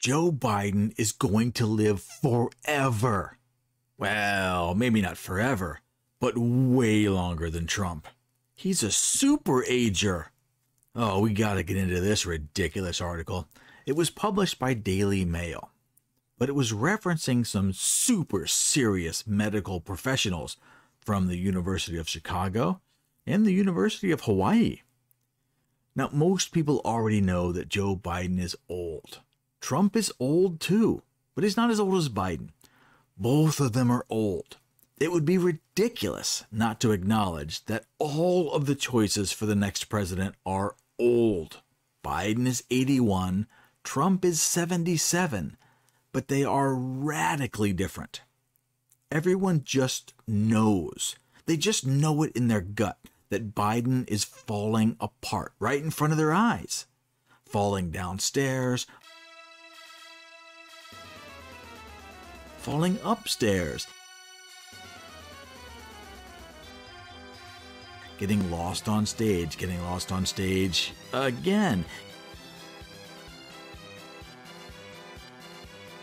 Joe Biden is going to live forever. Well, maybe not forever, but way longer than Trump. He's a super ager. Oh, we gotta get into this ridiculous article. It was published by Daily Mail, but it was referencing some super serious medical professionals from the University of Chicago and the University of Hawaii. Now, most people already know that Joe Biden is old. Trump is old too, but he's not as old as Biden. Both of them are old. It would be ridiculous not to acknowledge that all of the choices for the next president are old. Biden is 81, Trump is 77, but they are radically different. Everyone just knows. They just know it in their gut that Biden is falling apart right in front of their eyes. Falling downstairs, falling upstairs, getting lost on stage again,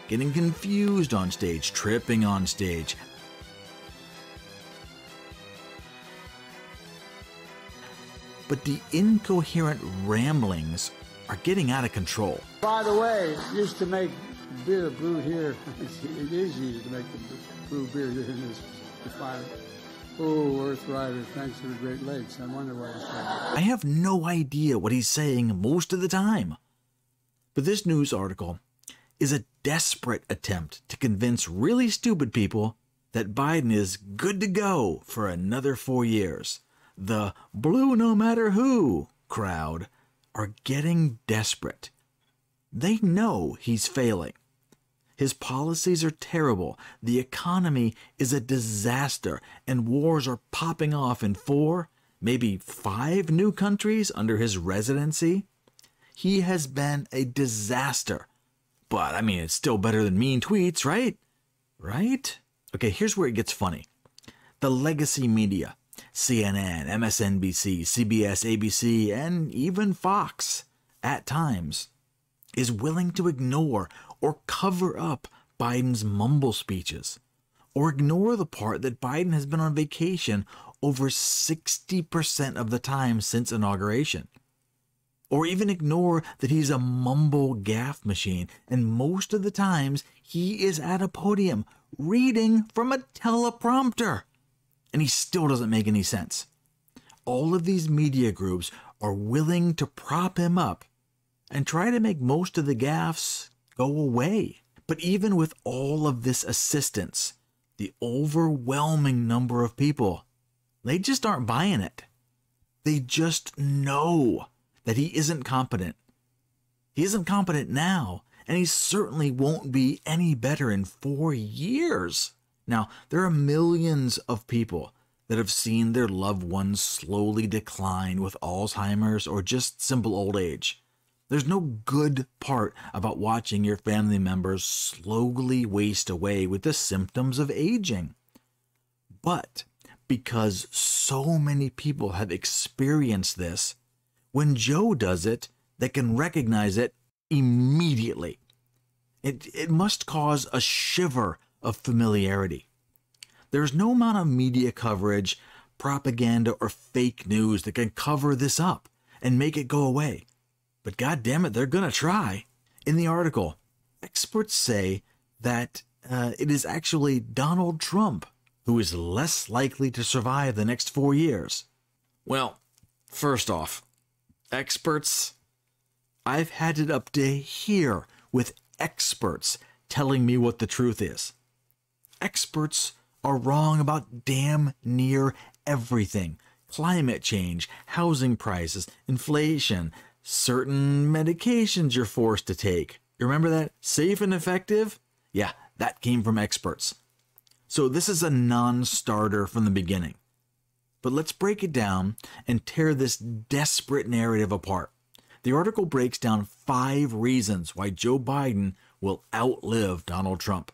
getting confused on stage, tripping on stage. But the incoherent ramblings are getting out of control. By the way, used to make beer brewed here. It is easy to make the brew beer here in this refinery. Oh, Earth Rider, thanks for the Great Lakes. I wonder why he's saying. I have no idea what he's saying most of the time. But this news article is a desperate attempt to convince really stupid people that Biden is good to go for another 4 years. The blue no matter who crowd are getting desperate. They know he's failing. His policies are terrible. The economy is a disaster, and wars are popping off in 4, maybe 5 new countries under his residency. He has been a disaster. But, I mean, it's still better than mean tweets, right? Right? Okay, here's where it gets funny. The legacy media, CNN, MSNBC, CBS, ABC, and even Fox, at times, is willing to ignore or cover up Biden's mumble speeches, or ignore the part that Biden has been on vacation over 60% of the time since inauguration, or even ignore that he's a mumble gaffe machine, and most of the times he is at a podium reading from a teleprompter, and he still doesn't make any sense. All of these media groups are willing to prop him up and try to make most of the gaffes go away. But even with all of this assistance, the overwhelming number of people, they just aren't buying it. They just know that he isn't competent. He isn't competent now, and he certainly won't be any better in 4 years. Now, there are millions of people that have seen their loved ones slowly decline with Alzheimer's or just simple old age. There's no good part about watching your family members slowly waste away with the symptoms of aging. But because so many people have experienced this, when Joe does it, they can recognize it immediately. It must cause a shiver of familiarity. There's no amount of media coverage, propaganda, or fake news that can cover this up and make it go away. But God damn it, they're going to try. In the article, experts say that it is actually Donald Trump who is less likely to survive the next 4 years. Well, first off, experts, I've had it up to here with experts telling me what the truth is. Experts are wrong about damn near everything. Climate change, housing prices, inflation, certain medications you're forced to take. You remember that? Safe and effective? Yeah, that came from experts. So this is a non-starter from the beginning. But let's break it down and tear this desperate narrative apart. The article breaks down 5 reasons why Joe Biden will outlive Donald Trump.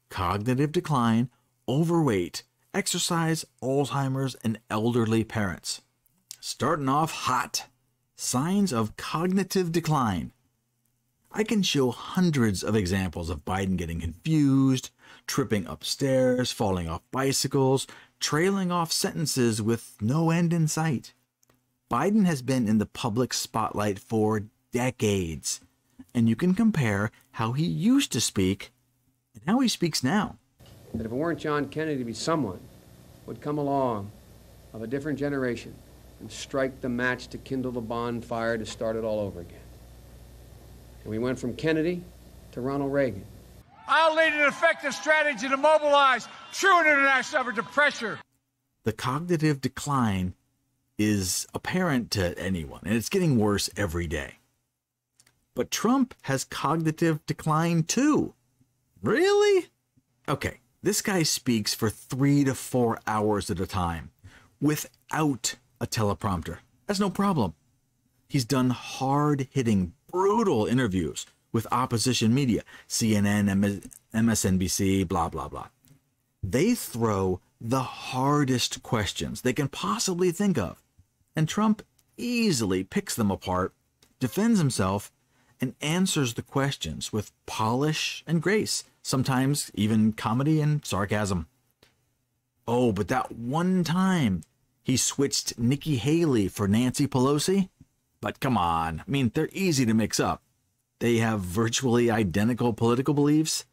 Cognitive decline, overweight, exercise, Alzheimer's, and elderly parents. Starting off hot. Signs of cognitive decline. I can show hundreds of examples of Biden getting confused, tripping upstairs, falling off bicycles, trailing off sentences with no end in sight. Biden has been in the public spotlight for decades, and you can compare how he used to speak and how he speaks now. That if it weren't John Kennedy, someone would come along of a different generation and strike the match to kindle the bonfire to start it all over again. And we went from Kennedy to Ronald Reagan. I'll lead an effective strategy to mobilize true international effort to pressure. The cognitive decline is apparent to anyone, and it's getting worse every day. But Trump has cognitive decline too. Really? Okay, this guy speaks for 3 to 4 hours at a time without a teleprompter. That's no problem. He's done hard-hitting, brutal interviews with opposition media, CNN, MSNBC, blah, blah, blah. They throw the hardest questions they can possibly think of, and Trump easily picks them apart, defends himself, and answers the questions with polish and grace, sometimes even comedy and sarcasm. Oh, but that one time he switched Nikki Haley for Nancy Pelosi? But come on, I mean, they're easy to mix up. They have virtually identical political beliefs.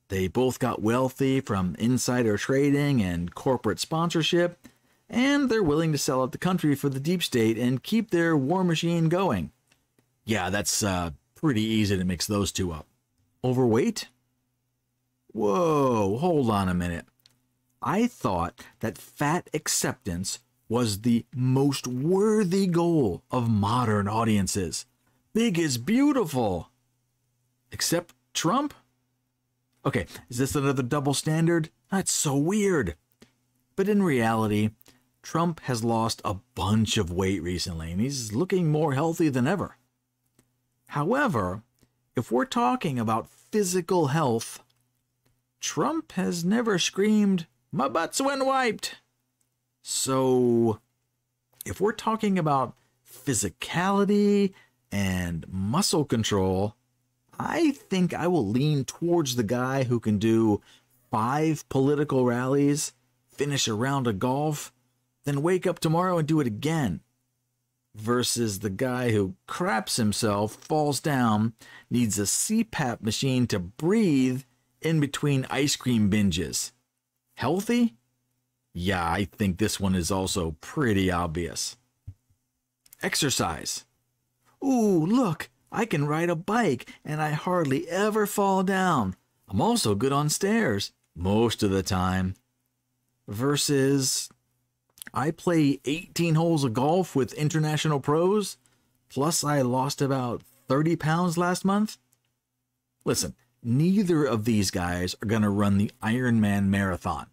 They both got wealthy from insider trading and corporate sponsorship, and they're willing to sell out the country for the deep state and keep their war machine going. Yeah, that's pretty easy to mix those two up. Overweight? Whoa, hold on a minute. I thought that fat acceptance was the most worthy goal of modern audiences. Big is beautiful. Except Trump? Okay, is this another double standard? That's so weird. But in reality, Trump has lost a bunch of weight recently, and he's looking more healthy than ever. However, if we're talking about physical health, Trump has never screamed, "My butt's when wiped." So, if we're talking about physicality and muscle control, I think I will lean towards the guy who can do 5 political rallies, finish a round of golf, then wake up tomorrow and do it again, versus the guy who craps himself, falls down, needs a CPAP machine to breathe in between ice cream binges. Healthy? Yeah, I think this one is also pretty obvious. Exercise. Ooh, look, I can ride a bike and I hardly ever fall down. I'm also good on stairs, most of the time. Versus, I play 18 holes of golf with international pros, plus I lost about 30 pounds last month. Listen, neither of these guys are going to run the Ironman marathon,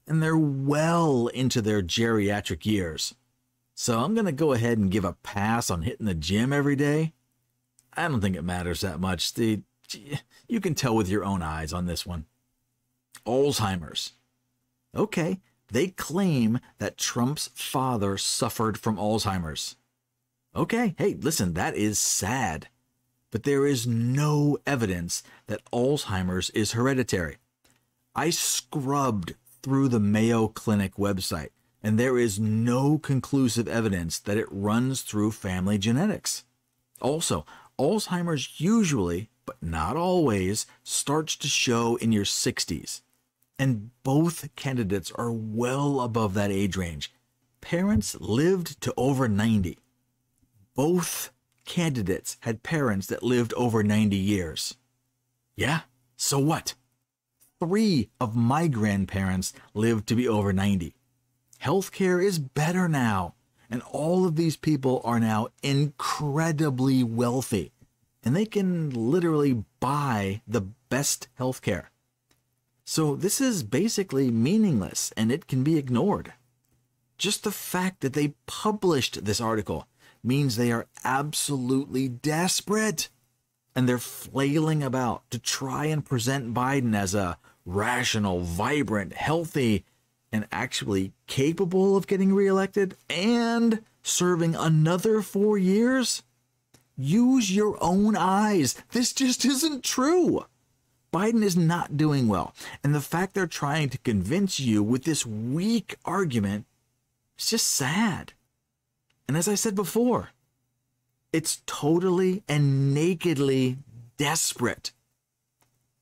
and they're well into their geriatric years. So I'm going to go ahead and give a pass on hitting the gym every day. I don't think it matters that much. You can tell with your own eyes on this one. Alzheimer's. Okay, they claim that Trump's father suffered from Alzheimer's. Okay, hey, listen, that is sad. But there is no evidence that Alzheimer's is hereditary. I scrubbed through the Mayo Clinic website, and there is no conclusive evidence that it runs through family genetics. Also, Alzheimer's usually, but not always, starts to show in your 60s. And both candidates are well above that age range. Parents lived to over 90. Both candidates had parents that lived over 90 years. Yeah, so what? 3 of my grandparents lived to be over 90. Healthcare is better now, and all of these people are now incredibly wealthy, and they can literally buy the best healthcare. So this is basically meaningless, and it can be ignored. Just the fact that they published this article means they are absolutely desperate, and they're flailing about to try and present Biden as a rational, vibrant, healthy, and actually capable of getting reelected and serving another 4 years. Use your own eyes. This just isn't true. Biden is not doing well. And the fact they're trying to convince you with this weak argument is just sad. And as I said before, it's totally and nakedly desperate.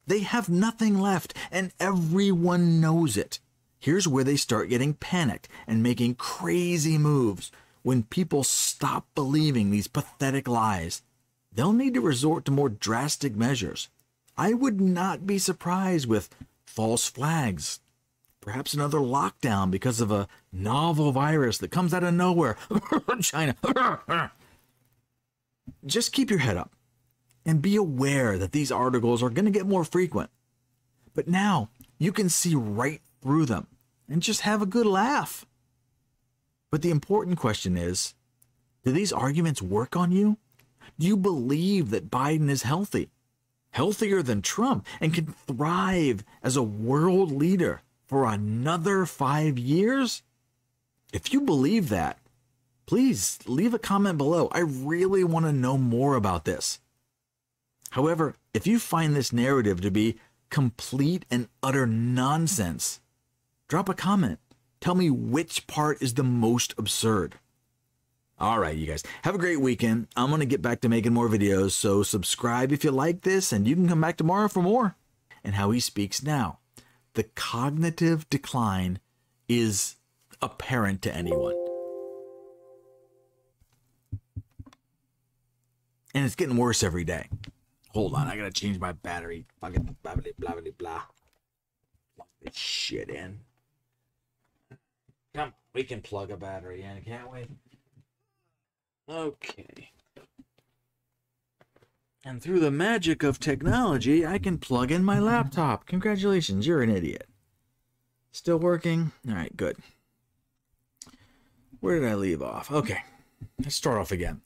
They have nothing left, and everyone knows it. Here's where they start getting panicked and making crazy moves. When people stop believing these pathetic lies, they'll need to resort to more drastic measures. I would not be surprised with false flags, perhaps another lockdown because of a novel virus that comes out of nowhere. China. Just keep your head up and be aware that these articles are going to get more frequent. But now you can see right through them and just have a good laugh. But the important question is, do these arguments work on you? Do you believe that Biden is healthy, healthier than Trump, and can thrive as a world leader for another 5 years? If you believe that, please leave a comment below. I really want to know more about this. However, if you find this narrative to be complete and utter nonsense, drop a comment. Tell me which part is the most absurd. All right, you guys, have a great weekend. I'm going to get back to making more videos, so subscribe if you like this, and you can come back tomorrow for more. And how he speaks now. The cognitive decline is apparent to anyone. And it's getting worse every day. Hold on, I gotta change my battery. Fucking blah, blah, blah, blah, blah. Plug this shit in. Come on, we can plug a battery in, can't we? Okay. And through the magic of technology, I can plug in my laptop. Congratulations, you're an idiot. Still working? All right, good. Where did I leave off? Okay, let's start off again.